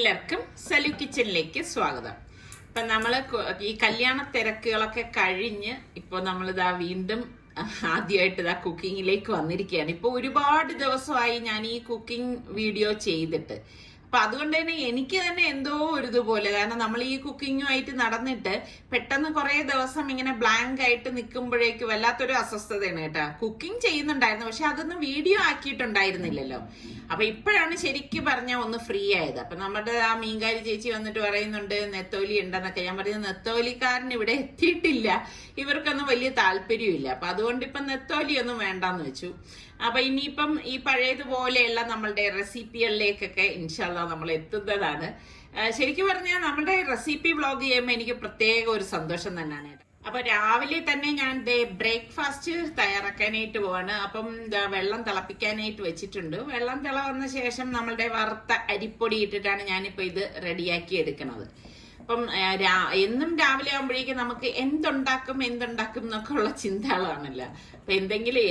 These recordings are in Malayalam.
എല്ലാവർക്കും സലു കിച്ചണിലേക്ക് സ്വാഗതം. ഇപ്പൊ നമ്മള് ഈ കല്യാണ തിരക്കുകളൊക്കെ കഴിഞ്ഞ് ഇപ്പൊ നമ്മളിതാ വീണ്ടും ആദ്യമായിട്ട് ഇതാ കുക്കിങ്ങിലേക്ക് വന്നിരിക്കുകയാണ്. ഇപ്പൊ ഒരുപാട് ദിവസമായി ഞാൻ ഈ കുക്കിംഗ് വീഡിയോ ചെയ്തിട്ട്. അപ്പൊ അതുകൊണ്ട് തന്നെ എനിക്ക് തന്നെ എന്തോ ഒരു ഇതുപോലെ, കാരണം നമ്മൾ ഈ കുക്കിങ്ങുമായിട്ട് നടന്നിട്ട് പെട്ടെന്ന് കുറെ ദിവസം ഇങ്ങനെ ബ്ലാങ്ക് ആയിട്ട് നിൽക്കുമ്പോഴേക്ക് വല്ലാത്തൊരു അസ്വസ്ഥതയാണ് കേട്ടോ. കുക്കിംഗ് ചെയ്യുന്നുണ്ടായിരുന്നു, പക്ഷെ അതൊന്നും വീഡിയോ ആക്കിയിട്ടുണ്ടായിരുന്നില്ലല്ലോ. അപ്പൊ ഇപ്പോഴാണ് ശരിക്കും പറഞ്ഞാൽ ഒന്ന് ഫ്രീ ആയത്. അപ്പൊ നമ്മുടെ ആ മീൻകാരി ചേച്ചി വന്നിട്ട് പറയുന്നുണ്ട് നെത്തോലി ഉണ്ടെന്നൊക്കെ. ഞാൻ പറയുന്നത് നെത്തോലിക്കാരൻ ഇവിടെ എത്തിയിട്ടില്ല, ഇവർക്കൊന്നും വലിയ താല്പര്യമില്ല. അപ്പൊ അതുകൊണ്ട് ഇപ്പൊ നെത്തോലി ഒന്നും വേണ്ടെന്ന് വെച്ചു. അപ്പൊ ഇനിയിപ്പം ഈ പഴയതുപോലെയുള്ള നമ്മളുടെ റെസിപ്പികളിലേക്കൊക്കെ ഇൻഷാല്ലാ നമ്മൾ എത്തുന്നതാണ്. ശരിക്കും പറഞ്ഞാൽ നമ്മുടെ റെസിപ്പി വ്ളോഗ് ചെയ്യുമ്പോൾ എനിക്ക് പ്രത്യേക ഒരു സന്തോഷം തന്നെയാണ്. അപ്പൊ രാവിലെ തന്നെ ഞാൻ ബ്രേക്ക്ഫാസ്റ്റ് തയ്യാറാക്കാനായിട്ട് പോവാണ്. അപ്പം വെള്ളം തിളപ്പിക്കാനായിട്ട് വെച്ചിട്ടുണ്ട്. വെള്ളം തിള വന്ന ശേഷം നമ്മളുടെ വറുത്ത അരിപ്പൊടി ഇട്ടിട്ടാണ് ഞാനിപ്പോ ഇത് റെഡിയാക്കി എടുക്കുന്നത്. അപ്പം എന്നും രാവിലെ ആകുമ്പോഴേക്കും നമുക്ക് എന്തുണ്ടാക്കും എന്നൊക്കെ ഉള്ള ചിന്തകളാണല്ലോ. അപ്പൊ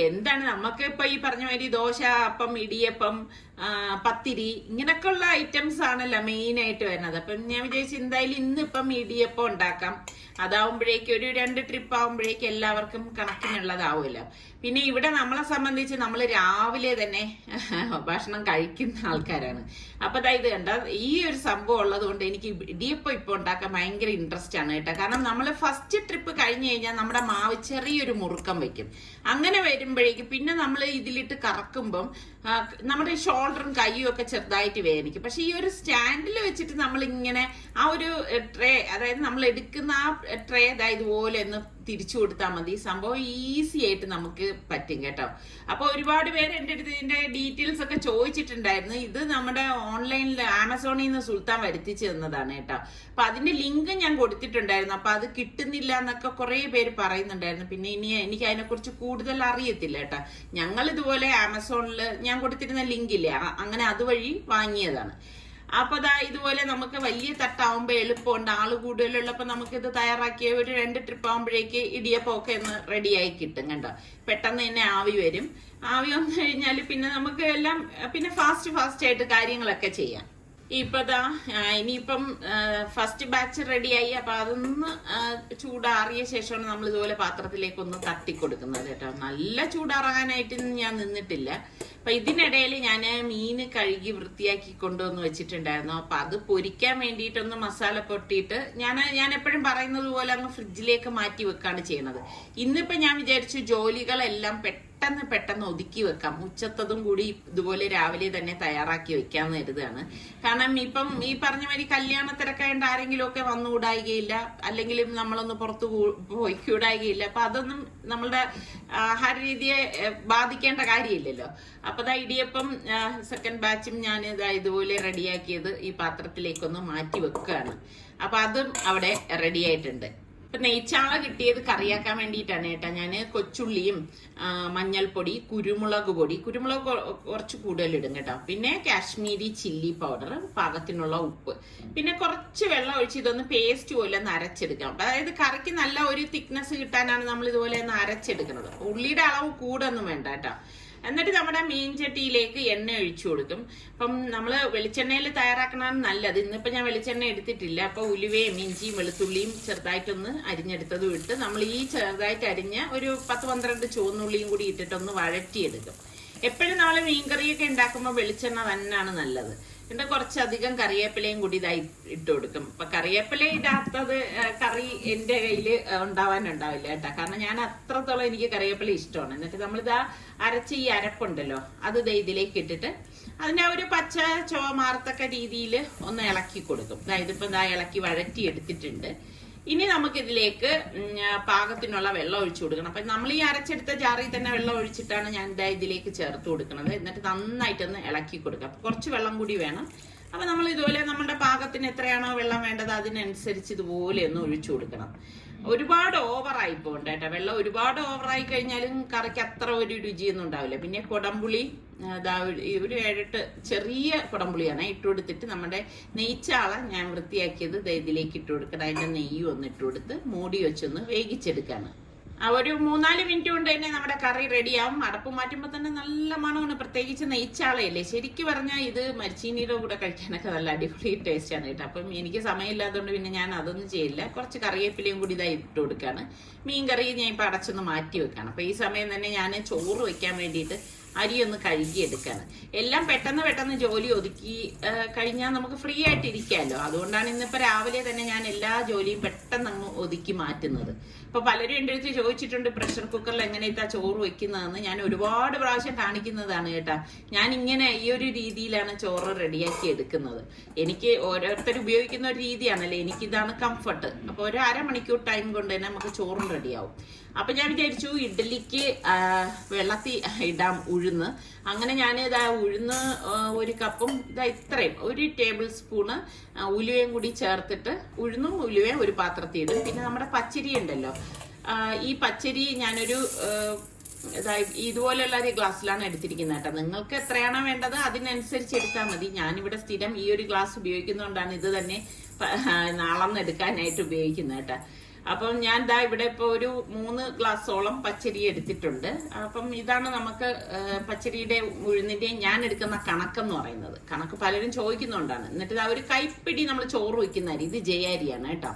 എന്താണ് നമുക്ക് ഇപ്പൊ ഈ പറഞ്ഞ മാതിരി ദോശ, അപ്പം, ഇടിയപ്പം, പത്തിരി ഇങ്ങനൊക്കെ ഉള്ള ഐറ്റംസ് ആണല്ലോ മെയിൻ ആയിട്ട് വരുന്നത്. അപ്പം ഞാൻ വിചാരിച്ചു എന്തായാലും ഇന്നിപ്പം ഇടിയപ്പം ഉണ്ടാക്കാം. അതാവുമ്പോഴേക്കും ഒരു 2 ട്രിപ്പ് ആവുമ്പോഴേക്കും എല്ലാവർക്കും കണക്കിനുള്ളതാവുമല്ലോ. പിന്നെ ഇവിടെ നമ്മളെ സംബന്ധിച്ച് നമ്മൾ രാവിലെ തന്നെ ഭക്ഷണം കഴിക്കുന്ന ആൾക്കാരാണ്. അപ്പൊ അതായത് കണ്ട ഈ ഒരു സംഭവം ഉള്ളത് കൊണ്ട് എനിക്ക് ഇടിയപ്പം ഇപ്പൊ ഉണ്ടാക്കാൻ ഭയങ്കര ഇൻട്രസ്റ്റ് ആണ് കേട്ടോ. കാരണം നമ്മൾ ഫസ്റ്റ് ട്രിപ്പ് കഴിഞ്ഞു കഴിഞ്ഞാൽ നമ്മുടെ മാവ് ചെറിയൊരു മുറുക്കം വെക്കും. അങ്ങനെ വരുമ്പോഴേക്കും പിന്നെ നമ്മൾ ഇതിലിട്ട് കറക്കുമ്പം നമ്മുടെ ഷോൾഡറും കൈയും ഒക്കെ ചെറുതായിട്ട് വേദനിക്കും. പക്ഷെ ഈ ഒരു സ്റ്റാൻഡിൽ വെച്ചിട്ട് നമ്മൾ ഇങ്ങനെ ആ ഒരു ട്രേ, അതായത് നമ്മൾ എടുക്കുന്ന ആ ട്രേ ഇതുപോലെ ഒന്ന് തിരിച്ചു കൊടുത്താൽ മതി. സംഭവം ഈസി ആയിട്ട് നമുക്ക് പറ്റും കേട്ടോ. അപ്പൊ ഒരുപാട് പേര് എൻ്റെ അടുത്ത് ഇതിന്റെ ഡീറ്റെയിൽസ് ഒക്കെ ചോദിച്ചിട്ടുണ്ടായിരുന്നു. ഇത് നമ്മുടെ ഓൺലൈനിൽ ആമസോണിൽ നിന്ന് സുൽത്താൻ വരുത്തിച്ചു തന്നതാണ് കേട്ടോ. അപ്പൊ അതിന്റെ ലിങ്ക് ഞാൻ കൊടുത്തിട്ടുണ്ടായിരുന്നു. അപ്പൊ അത് കിട്ടുന്നില്ല എന്നൊക്കെ കുറെ പേര് പറയുന്നുണ്ടായിരുന്നു. പിന്നെ ഇനി എനിക്ക് അതിനെക്കുറിച്ച് കൂടുതൽ അറിയത്തില്ല കേട്ടോ. ഞങ്ങൾ ഇതുപോലെ ആമസോണിൽ ഞാൻ കൊടുത്തിരുന്ന ലിങ്കില്ലേ, അങ്ങനെ അതുവഴി വാങ്ങിയതാണ്. അപ്പൊ ഇതുപോലെ നമുക്ക് വലിയ തട്ടാവുമ്പോ എളുപ്പമുണ്ട്. ആള് കൂടുതലുള്ളപ്പോ നമുക്കിത് തയ്യാറാക്കിയ ഒരു 2 ട്രിപ്പ് ആവുമ്പോഴേക്ക് ഇടിയപ്പൊക്കെ ഒന്ന് റെഡിയായി കിട്ടും കണ്ടോ. പെട്ടെന്ന് തന്നെ ആവി വരും. ആവി വന്നു കഴിഞ്ഞാൽ പിന്നെ നമുക്ക് എല്ലാം പിന്നെ ഫാസ്റ്റ് ആയിട്ട് കാര്യങ്ങളൊക്കെ ചെയ്യാം. ഇനിയിപ്പം ഫസ്റ്റ് ബാച്ച് റെഡിയായി. അപ്പൊ അതൊന്ന് ചൂടാറിയ ശേഷമാണ് നമ്മൾ ഇതുപോലെ പാത്രത്തിലേക്ക് ഒന്ന് തട്ടിക്കൊടുക്കുന്നത് കേട്ടോ. നല്ല ചൂടാറാനായിട്ട് ഞാൻ നിന്നിട്ടില്ല. അപ്പൊ ഇതിനിടയിൽ ഞാൻ മീൻ കഴുകി വൃത്തിയാക്കി കൊണ്ടുവന്ന് വെച്ചിട്ടുണ്ടായിരുന്നു. അപ്പൊ അത് പൊരിക്കാൻ വേണ്ടിയിട്ടൊന്ന് മസാല പൊട്ടിയിട്ട് ഞാൻ എപ്പോഴും പറയുന്നത് പോലെ അങ്ങ് ഫ്രിഡ്ജിലേക്ക് മാറ്റി വെക്കാണ് ചെയ്യണത്. ഇന്നിപ്പോ ഞാൻ വിചാരിച്ചു ജോലികളെല്ലാം പെട്ടെന്ന് ഒതുക്കി വെക്കാം. ഉച്ചത്തതും കൂടി ഇതുപോലെ രാവിലെ തന്നെ തയ്യാറാക്കി വെക്കാന്ന് കരുതാണ്. കാരണം ഇപ്പം ഈ പറഞ്ഞ മാതിരി കല്യാണ തിരക്കായിട്ട് ആരെങ്കിലും ഒക്കെ വന്നുകൂടായികയില്ല, അല്ലെങ്കിലും നമ്മളൊന്ന് പുറത്തു പോയിക്കൂടായികയില്ല. അപ്പൊ അതൊന്നും നമ്മളുടെ ആഹാര രീതിയെ ബാധിക്കേണ്ട കാര്യമില്ലല്ലോ. അപ്പൊ ഇടിയപ്പം സെക്കൻഡ് ബാച്ചും ഞാൻ ഇതുപോലെ റെഡിയാക്കിയത് ഈ പാത്രത്തിലേക്കൊന്ന് മാറ്റി വെക്കുകയാണ്. അപ്പൊ അതും അവിടെ റെഡി ആയിട്ടുണ്ട്. ഇപ്പൊ നെയ്ച്ചാള കിട്ടിയത് കറിയാക്കാൻ വേണ്ടിയിട്ടാണ് കേട്ടോ. ഞാൻ കൊച്ചുള്ളിയും മഞ്ഞൾപ്പൊടി, കുരുമുളക് കുറച്ച് കൂടുതൽ ഇടും കേട്ടോ. പിന്നെ കാശ്മീരി ചില്ലി പൗഡർ, പാകത്തിനുള്ള ഉപ്പ്, പിന്നെ കുറച്ച് വെള്ളം ഒഴിച്ച് ഇതൊന്ന് പേസ്റ്റ് പോലെ ഒന്ന് അരച്ചെടുക്കാം. അതായത് കറിക്ക് നല്ല ഒരു തിക്നെസ് കിട്ടാനാണ് നമ്മൾ ഇതുപോലെ ഒന്ന് അരച്ചെടുക്കുന്നത്. ഉള്ളിയുടെ അളവ് കൂടൊന്നും വേണ്ട കേട്ടോ. എന്നിട്ട് നമ്മുടെ മീൻ ചട്ടിയിലേക്ക് എണ്ണ ഒഴിച്ചു കൊടുക്കും. അപ്പം നമ്മള് വെളിച്ചെണ്ണയിൽ തയ്യാറാക്കണതാണ് നല്ലത്. ഇന്നിപ്പോ ഞാൻ വെളിച്ചെണ്ണ എടുത്തിട്ടില്ല. അപ്പൊ ഉലുവയും ഇഞ്ചിയും വെളുത്തുള്ളിയും ചെറുതായിട്ടൊന്ന് അരിഞ്ഞെടുത്തതും ഇട്ട് നമ്മൾ ഈ ചെറുതായിട്ട് അരിഞ്ഞ ഒരു 10-12 ചുവന്നുള്ളിയും കൂടി ഇട്ടിട്ടൊന്ന് വഴറ്റിയെടുക്കും. എപ്പോഴും നമ്മൾ മീൻകറിയൊക്കെ ഉണ്ടാക്കുമ്പോൾ വെളിച്ചെണ്ണ തന്നെയാണ് നല്ലത്. പിന്നെ കുറച്ചധികം കറിവേപ്പിലയും കൂടി ഇട്ട് കൊടുക്കും. അപ്പൊ കറിവേപ്പില ഇടാത്തത് കറി എന്റെ കയ്യിൽ ഉണ്ടാവില്ല കേട്ടോ. കാരണം ഞാൻ അത്രത്തോളം എനിക്ക് കറിവേപ്പില ഇഷ്ടമാണ്. എന്നിട്ട് നമ്മളിതാ അരച്ച ഈ അരപ്പുണ്ടല്ലോ, അത് ഇതിലേക്ക് ഇട്ടിട്ട് അതിന്റെ ഒരു പച്ച ചുവ മാറത്തക്ക രീതിയിൽ ഒന്ന് ഇളക്കി കൊടുക്കും. ഇതിപ്പോ ഇളക്കി വഴറ്റി എടുത്തിട്ടുണ്ട്. ഇനി നമുക്ക് ഇതിലേക്ക് പാകത്തിനുള്ള വെള്ളം ഒഴിച്ചു കൊടുക്കണം. അപ്പൊ നമ്മൾ ഈ അരച്ചെടുത്ത ജാറിൽ തന്നെ വെള്ളം ഒഴിച്ചിട്ടാണ് ഞാൻ ഇതിലേക്ക് ചേർത്ത് കൊടുക്കുന്നത്. എന്നിട്ട് നന്നായിട്ടൊന്ന് ഇളക്കി കൊടുക്കാം. അപ്പൊ കുറച്ച് വെള്ളം കൂടി വേണം. അപ്പൊ നമ്മൾ ഇതുപോലെ നമ്മുടെ പാകത്തിന് എത്രയാണോ വെള്ളം വേണ്ടത് അതിനനുസരിച്ച് ഇതുപോലെ ഒന്ന് ഒഴിച്ചു കൊടുക്കണം. ഒരുപാട് ഓവറായി പോകണ്ട കേട്ടോ. വെള്ളം ഒരുപാട് ഓവറായി കഴിഞ്ഞാലും കറിക്ക് അത്ര ഒരു രുചിയൊന്നും ഉണ്ടാവില്ല. പിന്നെ കൊടംപുളി ഒരു 7-8 ചെറിയ കുടംപുളിയാണ് ഇട്ട് കൊടുത്തിട്ട് നമ്മുടെ നെയ്ച്ചാള ഞാൻ വൃത്തിയാക്കിയത് ഇതിലേക്ക് ഇട്ട് കൊടുക്കണം. അതിന്റെ നെയ്യും ഒന്ന് ഇട്ട് കൊടുത്ത് മൂടി വെച്ചൊന്ന് വേവിച്ചെടുക്കാണ്. ഒരു 3-4 മിനിറ്റ് കൊണ്ട് തന്നെ നമ്മുടെ കറി റെഡിയാവും. അടപ്പ് മാറ്റുമ്പോൾ തന്നെ നല്ല മണമാണ്, പ്രത്യേകിച്ച് നെയ്ച്ചാളയല്ലേ. ശരിക്കും പറഞ്ഞാൽ ഇത് മരിച്ചീനിയുടെ കൂടെ കഴിക്കാനൊക്കെ നല്ല അടിപൊളി ടേസ്റ്റാണ് കേട്ടോ. അപ്പം എനിക്ക് സമയമില്ലാത്തതുകൊണ്ട് പിന്നെ ഞാൻ അതൊന്നും ചെയ്യില്ല. കുറച്ച് കറിവേപ്പിലയും കൂടി ഇതായി ഇട്ട് കൊടുക്കുകയാണ്. മീൻ കറി ഞാൻ ഇപ്പം അടച്ചൊന്ന് മാറ്റി വെക്കുകയാണ്. അപ്പം ഈ സമയം തന്നെ ഞാൻ ചോറ് വെക്കാൻ വേണ്ടിയിട്ട് അരിയൊന്ന് കഴുകിയെടുക്കാണ്. എല്ലാം പെട്ടെന്ന് ജോലി ഒതുക്കി കഴിഞ്ഞാൽ നമുക്ക് ഫ്രീ ആയിട്ട് ഇരിക്കാമല്ലോ. അതുകൊണ്ടാണ് ഇന്നിപ്പോൾ രാവിലെ തന്നെ ഞാൻ എല്ലാ ജോലിയും പെട്ടെന്ന് അങ്ങ് ഒതുക്കി മാറ്റുന്നത്. ഇപ്പൊ പലരും എൻ്റെ അടുത്ത് ചോദിച്ചിട്ടുണ്ട് പ്രഷർ കുക്കറിൽ എങ്ങനെയാ ചോറ് വെക്കുന്നതെന്ന്. ഞാൻ ഒരുപാട് പ്രാവശ്യം കാണിക്കുന്നതാണ് കേട്ടാ. ഞാൻ ഇങ്ങനെ ഈ ഒരു രീതിയിലാണ് ചോറ് റെഡിയാക്കി എടുക്കുന്നത്. എനിക്ക് ഓരോരുത്തർ ഉപയോഗിക്കുന്ന ഒരു രീതിയാണല്ലേ, എനിക്കിതാണ് കംഫർട്ട്. അപ്പൊ ഒരു അരമണിക്കൂർ ടൈം കൊണ്ട് തന്നെ നമുക്ക് ചോറും റെഡിയാവും. അപ്പൊ ഞാൻ വിചാരിച്ചു ഇഡ്ഡലിക്ക് വെള്ളത്തിൽ ഇടാം ഉഴുന്ന്. അങ്ങനെ ഞാൻ ഇതാ ഉഴുന്ന് 1 കപ്പും ഇതാ ഇത്രയും 1 ടേബിൾ സ്പൂണ് ഉലുവയും കൂടി ചേർത്തിട്ട് ഉഴുന്നും ഉലുവയും ഒരു പാത്രത്തിൽ ഇടും. പിന്നെ നമ്മുടെ പച്ചരി ഉണ്ടല്ലോ, ഈ പച്ചരി ഞാനൊരു ഇതുപോലെയുള്ള ഒരു ഗ്ലാസ്സിലാണ് എടുത്തിരിക്കുന്നത് കേട്ടോ. നിങ്ങൾക്ക് എത്രയാണോ വേണ്ടത് അതിനനുസരിച്ച് എടുത്താൽ മതി. ഞാനിവിടെ സ്ഥിരം ഈ ഒരു ഗ്ലാസ് ഉപയോഗിക്കുന്നതുകൊണ്ടാണ് ഇത് തന്നെ നാളെന്ന് എടുക്കാനായിട്ട് ഉപയോഗിക്കുന്നത് കേട്ടോ. അപ്പം ഞാൻ ദാ ഇവിടെ ഇപ്പൊ ഒരു 3 ഗ്ലാസോളം പച്ചരി എടുത്തിട്ടുണ്ട്. അപ്പം ഇതാണ് നമുക്ക് പച്ചരിയുടെ ഉഴുന്നിന്റെയും ഞാൻ എടുക്കുന്ന കണക്കെന്ന് പറയുന്നത്. കണക്ക് പലരും ചോദിക്കുന്നുണ്ടാണ്. എന്നിട്ട് ഇതാ ഒരു കൈപ്പിടി നമ്മൾ ചോറ് വയ്ക്കുന്ന അരി, ഇത് ജയാരിയാണ് കേട്ടോ.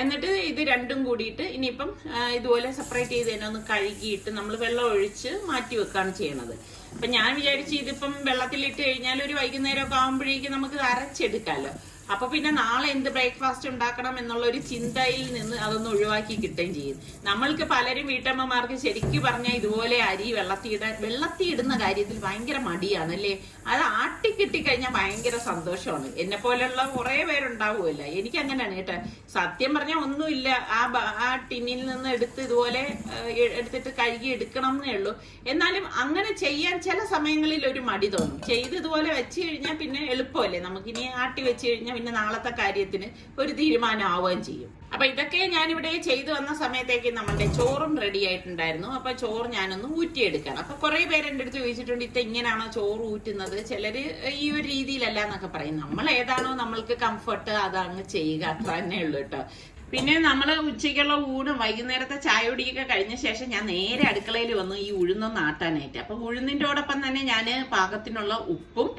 എന്നിട്ട് ഇത് രണ്ടും കൂടിയിട്ട് ഇനിയിപ്പം ഇതുപോലെ സെപ്പറേറ്റ് ചെയ്ത് തന്നെ ഒന്ന് കഴുകിയിട്ട് നമ്മൾ വെള്ളം ഒഴിച്ച് മാറ്റി വെക്കുകയാണ് ചെയ്യണത്. അപ്പൊ ഞാൻ വിചാരിച്ചു ഇതിപ്പം വെള്ളത്തിലിട്ട് കഴിഞ്ഞാൽ ഒരു വൈകുന്നേരമൊക്കെ ആകുമ്പോഴേക്കും നമുക്ക് അരച്ചെടുക്കാമല്ലോ. അപ്പൊ പിന്നെ നാളെ എന്ത് ബ്രേക്ക്ഫാസ്റ്റ് ഉണ്ടാക്കണം എന്നുള്ള ഒരു ചിന്തയിൽ നിന്ന് അതൊന്ന് ഒഴിവാക്കി കിട്ടുകയും ചെയ്യും. നമ്മൾക്ക് പലരും വീട്ടമ്മമാർക്ക് ശരിക്കും പറഞ്ഞാൽ ഇതുപോലെ അരി വെള്ളത്തി ഇടുന്ന കാര്യത്തിൽ ഭയങ്കര മടിയാണ് അല്ലേ. അത് ആട്ടിക്കിട്ടിക്കഴിഞ്ഞാൽ ഭയങ്കര സന്തോഷമാണ്. എന്നെ പോലെയുള്ള കുറെ പേരുണ്ടാവുമല്ലോ. എനിക്ക് അങ്ങനെയാണ് കേട്ടോ. സത്യം പറഞ്ഞാൽ ഒന്നുമില്ല, ആ ടിന്നിൽ നിന്ന് എടുത്ത് ഇതുപോലെ എടുത്തിട്ട് കഴുകി എടുക്കണം എന്നേ ഉള്ളൂ. എന്നാലും അങ്ങനെ ചെയ്യാൻ ചില സമയങ്ങളിൽ ഒരു മടി തോന്നും. ചെയ്ത് ഇതുപോലെ വെച്ച് കഴിഞ്ഞാൽ പിന്നെ എളുപ്പമല്ലേ, നമുക്കിനി ആട്ടി വെച്ച് കഴിഞ്ഞാൽ പിന്നെ നാളത്തെ കാര്യത്തിന് ഒരു തീരുമാനം ആവുകയും ചെയ്യും. അപ്പൊ ഇതൊക്കെ ഞാനിവിടെ ചെയ്തു വന്ന സമയത്തേക്ക് നമ്മുടെ ചോറും റെഡി ആയിട്ടുണ്ടായിരുന്നു. അപ്പൊ ചോറ് ഞാനൊന്ന് ഊറ്റിയെടുക്കണം. അപ്പൊ കുറെ പേര് എൻ്റെ അടുത്ത് ചോദിച്ചിട്ടുണ്ട് ഇത് ഇങ്ങനെയാണോ ചോറ് ഊറ്റുന്നത്, ചിലര് ഈ ഒരു രീതിയിലല്ല എന്നൊക്കെ പറയും. നമ്മൾ ഏതാണോ നമ്മൾക്ക് കംഫർട്ട് അതങ്ങ് ചെയ്യുക, അത്ര തന്നെ ഉള്ളു കേട്ടോ. പിന്നെ നമ്മൾ ഉച്ചയ്ക്കുള്ള ഊണ് വൈകുന്നേരത്തെ ചായ കുടിയൊക്കെ കഴിഞ്ഞ ശേഷം ഞാൻ നേരെ അടുക്കളയിൽ വന്നു ഈ ഉഴുന്നൊന്ന് ആട്ടാനായിട്ട്. അപ്പൊ ഉഴുന്നിൻ്റെയോടൊപ്പം തന്നെ ഞാൻ പാകത്തിനുള്ള ഉപ്പും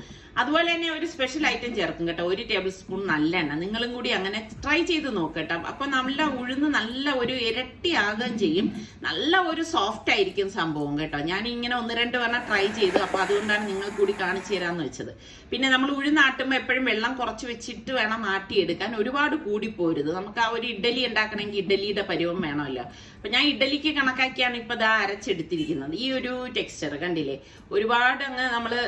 അതുപോലെ തന്നെ ഒരു സ്പെഷ്യൽ ഐറ്റം ചേർക്കും കേട്ടോ, 1 ടേബിൾ സ്പൂൺ നല്ലെണ്ണ. നിങ്ങളും കൂടി അങ്ങനെ ട്രൈ ചെയ്ത് നോക്കട്ടോ. അപ്പൊ നമ്മുടെ ഉഴുന്ന് നല്ല ഒരു ഇരട്ടിയാകുകയും ചെയ്യും, നല്ല ഒരു സോഫ്റ്റ് ആയിരിക്കും സംഭവം കേട്ടോ. ഞാൻ ഇങ്ങനെ 1-2 തവണ ട്രൈ ചെയ്തു. അപ്പൊ അതുകൊണ്ടാണ് നിങ്ങൾ കൂടി കാണിച്ചു തരാന്ന് വെച്ചത്. പിന്നെ നമ്മൾ ഉഴുന്നാട്ടുമ്പോൾ എപ്പോഴും വെള്ളം കുറച്ച് വെച്ചിട്ട് വേണം ആട്ടിയെടുക്കാൻ, ഒരുപാട് കൂടി പോരുത്. നമുക്ക് ആ ഒരു ഇഡ്ഡലി ഉണ്ടാക്കണമെങ്കിൽ ഇഡ്ഡലിയുടെ പരുവം വേണമല്ലോ. അപ്പൊ ഞാൻ ഇഡ്ഡലിക്ക് കണക്കാക്കിയാണ് ഇപ്പൊ ദാ അരച്ചെടുത്തിരിക്കുന്നത്. ഈ ഒരു ടെക്സ്ചർ കണ്ടില്ലേ, ഒരുപാട് അങ്ങ് നമ്മള്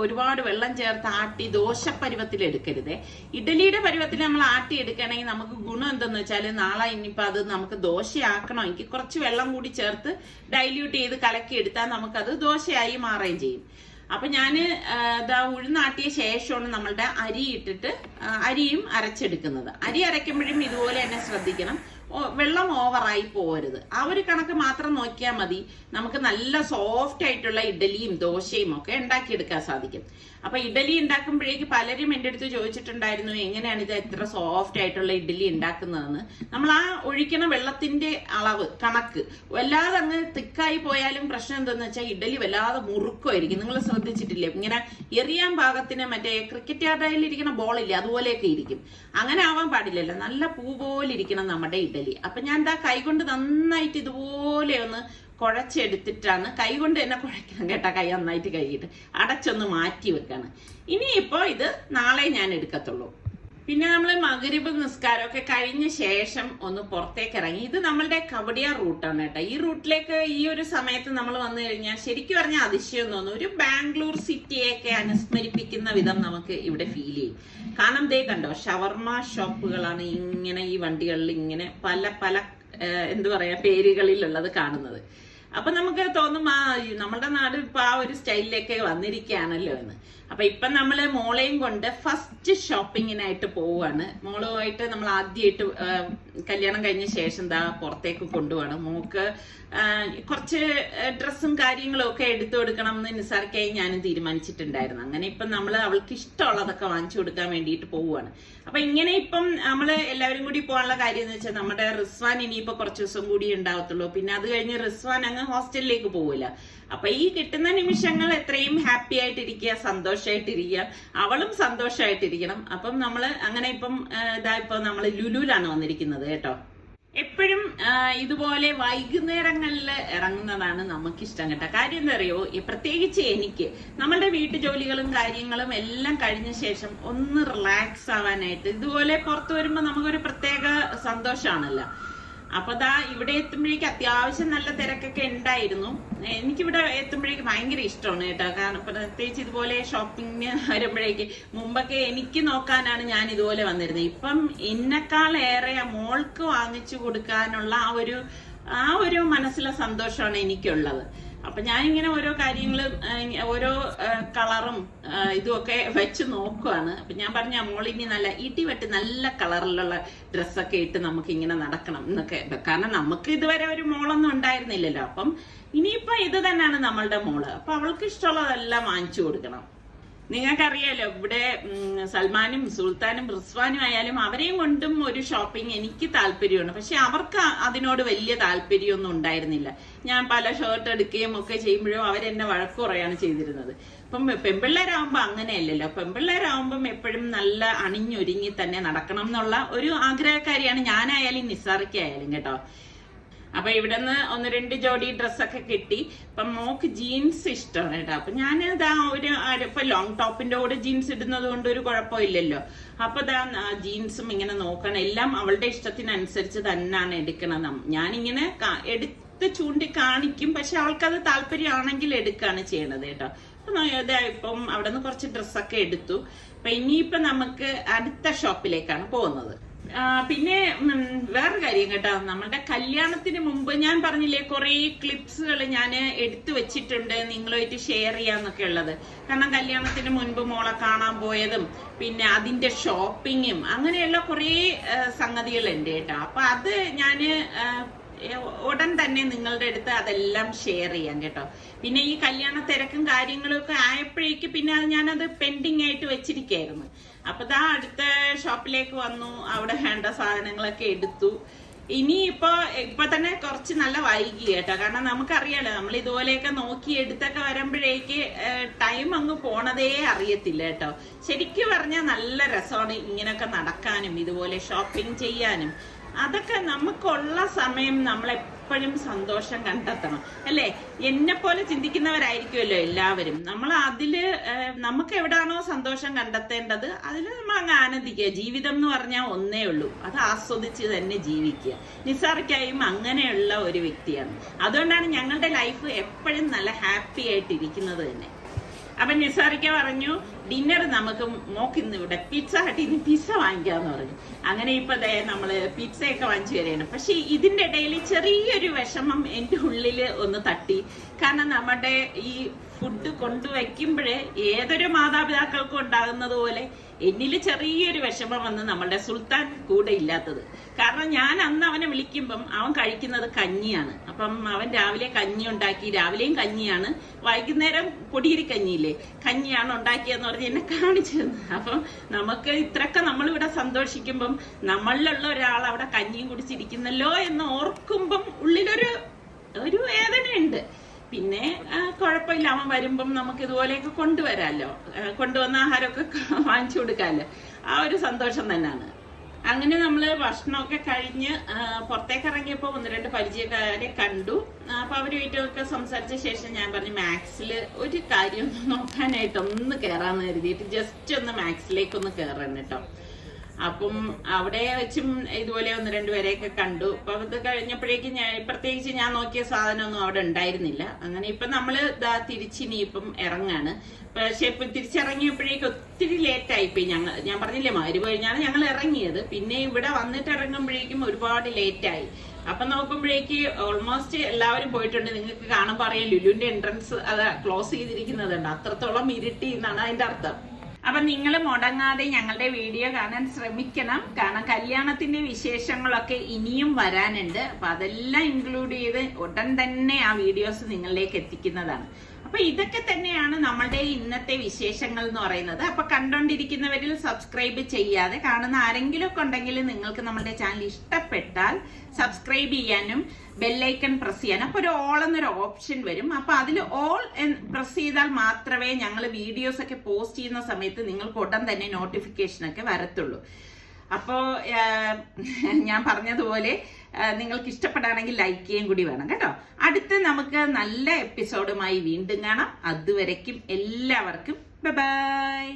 ഒരുപാട് വെള്ളം ചേർത്ത് ആട്ടി ദോശപ്പരുവത്തിൽ എടുക്കരുതേ. ഇഡ്ഡലിയുടെ പരുവത്തിൽ നമ്മൾ ആട്ടി എടുക്കുകയാണെങ്കിൽ നമുക്ക് ഗുണം എന്തെന്ന് വെച്ചാൽ നാളെ ഇനിയിപ്പോൾ അത് നമുക്ക് ദോശയാക്കണമെങ്കിൽ കുറച്ച് വെള്ളം കൂടി ചേർത്ത് ഡൈല്യൂട്ട് ചെയ്ത് കലക്കി എടുത്താൽ നമുക്കത് ദോശയായി മാറുകയും ചെയ്യും. അപ്പൊ ഞാന് ഉഴുന്നാട്ടിയ ശേഷമാണ് നമ്മളുടെ അരി ഇട്ടിട്ട് അരിയും അരച്ചെടുക്കുന്നത്. അരി അരയ്ക്കുമ്പോഴും ഇതുപോലെ തന്നെ ശ്രദ്ധിക്കണം, വെള്ളം ഓവറായി പോകരുത്. ആ ഒരു കണക്ക് മാത്രം നോക്കിയാൽ മതി. നമുക്ക് നല്ല സോഫ്റ്റ് ആയിട്ടുള്ള ഇഡ്ഡലിയും ദോശയും ഒക്കെ ഉണ്ടാക്കിയെടുക്കാൻ സാധിക്കും. അപ്പൊ ഇഡ്ഡലി ഉണ്ടാക്കുമ്പോഴേക്ക് പലരും എൻ്റെ അടുത്ത് ചോദിച്ചിട്ടുണ്ടായിരുന്നു എങ്ങനെയാണ് ഇത് എത്ര സോഫ്റ്റ് ആയിട്ടുള്ള ഇഡ്ഡലി ഉണ്ടാക്കുന്നതെന്ന്. നമ്മൾ ആ ഒഴിക്കണ വെള്ളത്തിന്റെ അളവ് കണക്ക് വല്ലാതെ അങ്ങ് തിക്കായി പോയാലും പ്രശ്നം എന്താന്ന് വെച്ചാൽ ഇഡ്ഡലി വല്ലാതെ മുറുക്കുമായിരിക്കും. നിങ്ങൾ ശ്രദ്ധിച്ചിട്ടില്ലേ, ഇങ്ങനെ എറിയാൻ പാകത്തിന് മറ്റേ ക്രിക്കറ്റ് ആടയിലിരിക്കുന്ന ബോളില്ലേ അതുപോലെയൊക്കെ ഇരിക്കും. അങ്ങനെ ആവാൻ പാടില്ലല്ലോ, നല്ല പൂ പോലെ ഇരിക്കണം നമ്മുടെ ഇഡ്ഡലി. അപ്പൊ ഞാൻ എന്താ കൈകൊണ്ട് നന്നായിട്ട് ഇതുപോലെ ഒന്ന് കുഴച്ചെടുത്തിട്ടാണ്, കൈകൊണ്ട് തന്നെ കുഴക്കണം കേട്ടോ. കൈ നന്നായിട്ട് കഴുകിയിട്ട് അടച്ചൊന്ന് മാറ്റി വെക്കാണ്. ഇനിയിപ്പോ ഇത് നാളെ ഞാൻ എടുക്കത്തുള്ളൂ. പിന്നെ നമ്മൾ മഗ്‌രിബ് നിസ്കാരമൊക്കെ കഴിഞ്ഞ ശേഷം ഒന്ന് പുറത്തേക്ക് ഇറങ്ങി. ഇത് നമ്മളുടെ കവടിയാർ റൂട്ടാണ് കേട്ടോ. ഈ റൂട്ടിലേക്ക് ഈ ഒരു സമയത്ത് നമ്മൾ വന്നു കഴിഞ്ഞാൽ ശരിക്കും പറഞ്ഞാൽ അതിശയം തോന്നും. ഒരു ബാംഗ്ലൂർ സിറ്റിയൊക്കെ അനുസ്മരിപ്പിക്കുന്ന വിധം നമുക്ക് ഇവിടെ ഫീൽ ചെയ്യും. കാരണം ദേ കണ്ടോ, ഷവർമ ഷോപ്പുകളാണ് ഇങ്ങനെ ഈ വണ്ടികളിൽ ഇങ്ങനെ പല പല എന്താ പറയാ പേരുകളിലുള്ളത് കാണുന്നത്. അപ്പൊ നമുക്ക് തോന്നും നമ്മുടെ നാട് ഇപ്പൊ ആ ഒരു സ്റ്റൈലിലേക്ക് വന്നിരിക്കുകയാണല്ലോ എന്ന്. അപ്പൊ ഇപ്പൊ നമ്മള് മോളെയും കൊണ്ട് ഫസ്റ്റ് ഷോപ്പിങ്ങിനായിട്ട് പോവാണ്. മോളുമായിട്ട് നമ്മൾ ആദ്യമായിട്ട് കല്യാണം കഴിഞ്ഞ ശേഷം പുറത്തേക്ക് കൊണ്ടുപോവാണ്. മോക്ക് കുറച്ച് ഡ്രസ്സും കാര്യങ്ങളും ഒക്കെ എടുത്തു കൊടുക്കണം എന്ന് നിസാർക്കായി ഞാനും തീരുമാനിച്ചിട്ടുണ്ടായിരുന്നു. അങ്ങനെ ഇപ്പം നമ്മൾ അവൾക്ക് ഇഷ്ടമുള്ളതൊക്കെ വാങ്ങിച്ചു കൊടുക്കാൻ വേണ്ടിയിട്ട് പോവുകയാണ്. അപ്പൊ ഇങ്ങനെ ഇപ്പം നമ്മള് എല്ലാവരും കൂടി പോകാനുള്ള കാര്യം എന്ന് വെച്ചാൽ നമ്മുടെ റിസ്വാൻ ഇനിയിപ്പോ കുറച്ച് ദിവസം കൂടി ഉണ്ടാവത്തുള്ളൂ. പിന്നെ അത് കഴിഞ്ഞ് റിസ്വാൻ അങ്ങ് ഹോസ്റ്റലിലേക്ക് പോവില്ല. അപ്പൊ ഈ കിട്ടുന്ന നിമിഷങ്ങൾ എത്രയും ഹാപ്പി ആയിട്ടിരിക്കുക, സന്തോഷമായിട്ടിരിക്കുക, അവളും സന്തോഷമായിട്ടിരിക്കണം. അപ്പം നമ്മള് അങ്ങനെ ഇപ്പം ഇപ്പൊ നമ്മള് ലുലുലാണ് വന്നിരിക്കുന്നത് കേട്ടോ. എപ്പോഴും ഇതുപോലെ വൈകുന്നേരങ്ങളിൽ ഇറങ്ങുന്നതാണ് നമുക്കിഷ്ടം കേട്ടോ. കാര്യം എന്താ അറിയോ, പ്രത്യേകിച്ച് എനിക്ക് നമ്മളുടെ വീട്ടു ജോലികളും കാര്യങ്ങളും എല്ലാം കഴിഞ്ഞ ശേഷം ഒന്ന് റിലാക്സ് ആവാനായിട്ട് ഇതുപോലെ പുറത്തു വരുമ്പോ നമുക്കൊരു പ്രത്യേക സന്തോഷമാണല്ലോ. അപ്പൊ ഇവിടെ എത്തുമ്പോഴേക്ക് അത്യാവശ്യം നല്ല തിരക്കൊക്കെ ഉണ്ടായിരുന്നു. എനിക്കിവിടെ എത്തുമ്പോഴേക്ക് ഭയങ്കര ഇഷ്ടമാണ് കേട്ടോ. കാരണം പ്രത്യേകിച്ച് ഇതുപോലെ ഷോപ്പിങ്ങിന് വരുമ്പോഴേക്ക് മുമ്പൊക്കെ എനിക്ക് നോക്കാനാണ് ഞാൻ ഇതുപോലെ വന്നിരുന്നത്. ഇപ്പം എന്നെക്കാളേറെ മോൾക്ക് വാങ്ങിച്ചു കൊടുക്കാനുള്ള ആ ഒരു മനസ്സിലെ സന്തോഷമാണ് എനിക്കുള്ളത്. അപ്പൊ ഞാനിങ്ങനെ ഓരോ കാര്യങ്ങളും ഓരോ കളറും ഇതുമൊക്കെ വെച്ച് നോക്കുവാണ്. അപ്പൊ ഞാൻ പറഞ്ഞ മോളിനി നല്ല ഇടിവെട്ട് നല്ല കളറിലുള്ള ഡ്രസ്സൊക്കെ ഇട്ട് നമുക്ക് ഇങ്ങനെ നടക്കണം എന്നൊക്കെ. കാരണം നമുക്ക് ഇതുവരെ ഒരു മോളൊന്നും ഉണ്ടായിരുന്നില്ലല്ലോ. അപ്പം ഇനിയിപ്പൊ ഇത് തന്നെയാണ് നമ്മളുടെ മോള്. അപ്പൊ അവൾക്ക് ഇഷ്ടമുള്ളതെല്ലാം വാങ്ങിച്ചു കൊടുക്കണം. നിങ്ങൾക്കറിയാലോ, ഇവിടെ സൽമാനും സുൽത്താനും റിസ്വാനും ആയാലും അവരെയും കൊണ്ടും ഒരു ഷോപ്പിംഗ് എനിക്ക് താല്പര്യമാണ്. പക്ഷെ അവർക്ക് അതിനോട് വലിയ താല്പര്യമൊന്നും ഉണ്ടായിരുന്നില്ല. ഞാൻ പല ഷർട്ട് എടുക്കുകയും ഒക്കെ ചെയ്യുമ്പോഴും അവരെന്നെ വഴക്ക് കുറയാണ് ചെയ്തിരുന്നത്. അപ്പം പെൺപിള്ളേരാകുമ്പോ അങ്ങനെയല്ലല്ലോ. പെൺപിള്ളേരാകുമ്പം എപ്പോഴും നല്ല അണിഞ്ഞൊരുങ്ങി തന്നെ നടക്കണം എന്നുള്ള ഒരു ആഗ്രഹക്കാരിയാണ് ഞാനായാലും നിസാറിക്കായാലും കേട്ടോ. അപ്പൊ ഇവിടുന്ന് 1-2 ജോഡി ഡ്രസ്സൊക്കെ കിട്ടി. അപ്പൊ മോക്ക് ജീൻസ് ഇഷ്ടമാണ് കേട്ടോ. അപ്പൊ ഞാൻ ഇപ്പൊ ലോങ് ടോപ്പിന്റെ കൂടെ ജീൻസ് ഇടുന്നത് കൊണ്ട് ഒരു കുഴപ്പമില്ലല്ലോ. അപ്പൊ ജീൻസും ഇങ്ങനെ നോക്കണം. എല്ലാം അവളുടെ ഇഷ്ടത്തിനനുസരിച്ച് തന്നെയാണ് എടുക്കണം. ഞാനിങ്ങനെ എടുത്ത് ചൂണ്ടി കാണിക്കും, പക്ഷെ അവൾക്കത് താല്പര്യമാണെങ്കിൽ എടുക്കുകയാണ് ചെയ്യണത് കേട്ടോ. ഇപ്പം അവിടെ നിന്ന് കുറച്ച് ഡ്രസ്സൊക്കെ എടുത്തു. അപ്പൊ ഇനിയിപ്പൊ നമുക്ക് അടുത്ത ഷോപ്പിലേക്കാണ് പോകുന്നത്. പിന്നെ വേറൊരു കാര്യം കേട്ടോ, നമ്മുടെ കല്യാണത്തിന് മുമ്പ് ഞാൻ പറഞ്ഞില്ലേ കുറെ ക്ലിപ്സുകൾ ഞാൻ എടുത്തു വെച്ചിട്ടുണ്ട് നിങ്ങളുമായിട്ട് ഷെയർ ചെയ്യാന്നൊക്കെ ഉള്ളത്. കാരണം കല്യാണത്തിന് മുൻപ് മോളെ കാണാൻ പോയതും പിന്നെ അതിന്റെ ഷോപ്പിങ്ങും അങ്ങനെയുള്ള കുറെ സംഗതികളുണ്ട് കേട്ടോ. അപ്പൊ അത് ഞാന് ഉടൻ തന്നെ നിങ്ങളുടെ അടുത്ത് അതെല്ലാം ഷെയർ ചെയ്യാം കേട്ടോ. പിന്നെ ഈ കല്യാണ തിരക്കും കാര്യങ്ങളും ഒക്കെ ആയപ്പോഴേക്ക് പിന്നെ ഞാനത് പെൻഡിങ് ആയിട്ട് വെച്ചിരിക്കായിരുന്നു. അപ്പൊ അടുത്ത ഷോപ്പിലേക്ക് വന്നു, അവിടെ വേണ്ട സാധനങ്ങളൊക്കെ എടുത്തു. ഇപ്പൊ തന്നെ കുറച്ച് നല്ല വൈകി കേട്ടോ. കാരണം നമുക്കറിയാലോ, നമ്മൾ ഇതുപോലെയൊക്കെ നോക്കി എടുത്തൊക്കെ വരുമ്പോഴേക്ക് ടൈം അങ്ങ് പോണതേ അറിയത്തില്ല കേട്ടോ. ശരിക്കും പറഞ്ഞാൽ നല്ല രസമാണ് ഇങ്ങനെയൊക്കെ നടക്കാനും ഇതുപോലെ ഷോപ്പിംഗ് ചെയ്യാനും. അതൊക്കെ നമുക്കുള്ള സമയം നമ്മളെപ്പോഴും സന്തോഷം കണ്ടെത്തണം അല്ലേ. എന്നെ പോലെ ചിന്തിക്കുന്നവരായിരിക്കുമല്ലോ എല്ലാവരും. നമ്മൾ നമുക്ക് എവിടാണോ സന്തോഷം കണ്ടെത്തേണ്ടത് അതിൽ നമ്മൾ അങ്ങ് ആനന്ദിക്കുക. ജീവിതം എന്ന് പറഞ്ഞാൽ ഒന്നേ ഉള്ളൂ, അത് ആസ്വദിച്ച് തന്നെ ജീവിക്കുക. നിസാർക്കായും അങ്ങനെയുള്ള ഒരു വ്യക്തിയാണ്. അതുകൊണ്ടാണ് ഞങ്ങളുടെ ലൈഫ് എപ്പോഴും നല്ല ഹാപ്പി ആയിട്ടിരിക്കുന്നത് തന്നെ. അപ്പൊ നിസാറിക്ക പറഞ്ഞു ഡിന്നർ നമുക്ക് മോക്കിന്ന് ഇവിടെ പിസ്സ ഹട്ടിന്ന് പിസ്സ വാങ്ങിക്കാന്ന് പറഞ്ഞു. അങ്ങനെ ഇപ്പൊ നമ്മള് പിസ്സയൊക്കെ വാങ്ങിച്ചു വരികയാണ്. പക്ഷെ ഇതിന്റെ ഇടയിൽ ചെറിയൊരു വിഷമം എന്റെ ഉള്ളില് ഒന്ന് തട്ടി. കാരണം നമ്മുടെ ഈ ഫുഡ് കൊണ്ടുവയ്ക്കുമ്പോഴേ ഏതൊരു മാതാപിതാക്കൾക്കും ഉണ്ടാകുന്നത് പോലെ എന്നില് ചെറിയൊരു വിഷമം വന്ന് നമ്മളുടെ സുൽത്താൻ കൂടെ ഇല്ലാത്തത്. കാരണം ഞാൻ അന്ന് അവനെ വിളിക്കുമ്പം അവൻ കഴിക്കുന്നത് കഞ്ഞിയാണ്. അപ്പം അവൻ രാവിലെ കഞ്ഞി ഉണ്ടാക്കി, രാവിലെയും കഞ്ഞിയാണ്, വൈകുന്നേരം പൊടിയരി കഞ്ഞിയില്ലേ കഞ്ഞിയാണ് ഉണ്ടാക്കിയെന്ന് പറഞ്ഞ് എന്നെ കാണിച്ചു തന്നു. അപ്പം നമുക്ക് ഇത്രയൊക്കെ നമ്മളിവിടെ സന്തോഷിക്കുമ്പം നമ്മളിലുള്ള ഒരാൾ അവിടെ കഞ്ഞിയും കുടിച്ചിരിക്കുന്നല്ലോ എന്ന് ഓർക്കുമ്പം ഉള്ളിലൊരു വേദനയുണ്ട്. പിന്നെ കുഴപ്പമില്ല, അവൻ വരുമ്പം നമുക്ക് ഇതുപോലെയൊക്കെ കൊണ്ടുവരാമല്ലോ, കൊണ്ടുവന്ന ആഹാരമൊക്കെ വാങ്ങിച്ചു കൊടുക്കാമല്ലോ. ആ ഒരു സന്തോഷം തന്നെയാണ്. അങ്ങനെ നമ്മള് ഭക്ഷണമൊക്കെ കഴിഞ്ഞ് പുറത്തേക്ക് ഇറങ്ങിയപ്പോ 1-2 പരിചയക്കാരെ കണ്ടു. അപ്പൊ അവരുമായിട്ടൊക്കെ സംസാരിച്ച ശേഷം ഞാൻ പറഞ്ഞു മാക്സില് ഒരു കാര്യം നോക്കാനായിട്ട് ഒന്ന് കയറാന്ന് കരുതിയിട്ട് ജസ്റ്റ് ഒന്ന് മാക്സിലേക്കൊന്ന് കയറാൻ കേട്ടോ. അപ്പം അവിടെ വെച്ചും ഇതുപോലെ 1-2 പേരെയൊക്കെ കണ്ടു. അപ്പൊ അത് കഴിഞ്ഞപ്പോഴേക്കും പ്രത്യേകിച്ച് ഞാൻ നോക്കിയ സാധനമൊന്നും അവിടെ ഉണ്ടായിരുന്നില്ല. അങ്ങനെ ഇപ്പൊ നമ്മള് തിരിച്ചിനിയിപ്പം ഇറങ്ങാണ്. പക്ഷെ ഇപ്പൊ തിരിച്ചിറങ്ങിയപ്പോഴേക്കും ഒത്തിരി ലേറ്റ് ആയിപ്പോയി. ഞാൻ പറഞ്ഞില്ലേ മഗ്‌രിബ് കഴിഞ്ഞാണ് ഞങ്ങൾ ഇറങ്ങിയത്. പിന്നെ ഇവിടെ വന്നിട്ട് ഇറങ്ങുമ്പോഴേക്കും ഒരുപാട് ലേറ്റ് ആയി. അപ്പൊ നോക്കുമ്പോഴേക്ക് ഓൾമോസ്റ്റ് എല്ലാവരും പോയിട്ടുണ്ട്. നിങ്ങൾക്ക് കാണുമ്പോൾ അറിയാം ലുലുവിന്റെ എൻട്രൻസ് അത് ക്ലോസ് ചെയ്തിരിക്കുന്നതുണ്ട്. അത്രത്തോളം ഇരുട്ടി എന്നാണ് അതിന്റെ അർത്ഥം. അപ്പൊ നിങ്ങൾ മുടങ്ങാതെ ഞങ്ങളുടെ വീഡിയോ കാണാൻ ശ്രമിക്കണം. കാരണം കല്യാണത്തിന്റെ വിശേഷങ്ങളൊക്കെ ഇനിയും വരാനുണ്ട്. അപ്പൊ അതെല്ലാം ഇൻക്ലൂഡ് ചെയ്ത് ഉടൻ തന്നെ ആ വീഡിയോസ് നിങ്ങളിലേക്ക് എത്തിക്കുന്നതാണ്. അപ്പൊ ഇതൊക്കെ തന്നെയാണ് നമ്മളുടെ ഇന്നത്തെ വിശേഷങ്ങൾ എന്ന് പറയുന്നത്. അപ്പൊ കണ്ടോണ്ടിരിക്കുന്നവരിൽ സബ്സ്ക്രൈബ് ചെയ്യാതെ കാണുന്ന ആരെങ്കിലും ഒക്കെ ഉണ്ടെങ്കിൽ നിങ്ങൾക്ക് നമ്മുടെ ചാനൽ ഇഷ്ടപ്പെട്ടാൽ സബ്സ്ക്രൈബ് ചെയ്യാനും ബെല്ലൈക്കൺ പ്രസ് ചെയ്യാനും അപ്പൊ ഒരു ഓൾ എന്നൊരു ഓപ്ഷൻ വരും. അപ്പൊ അതിൽ ഓൾ പ്രസ് ചെയ്താൽ മാത്രമേ ഞങ്ങൾ വീഡിയോസ് ഒക്കെ പോസ്റ്റ് ചെയ്യുന്ന സമയത്ത് നിങ്ങൾക്ക് ഉടൻ തന്നെ നോട്ടിഫിക്കേഷൻ ഒക്കെ വരത്തുള്ളൂ. അപ്പോ ഞാൻ പറഞ്ഞതുപോലെ നിങ്ങൾക്ക് ഇഷ്ടപ്പെടുകയാണെങ്കിൽ ലൈക്ക് ചെയ്യാൻ കൂടി വേണം കേട്ടോ. അടുത്ത് നമുക്ക് നല്ല എപ്പിസോഡുമായി വീണ്ടും കാണാം. അതുവരയ്ക്കും എല്ലാവർക്കും ബൈ ബൈ.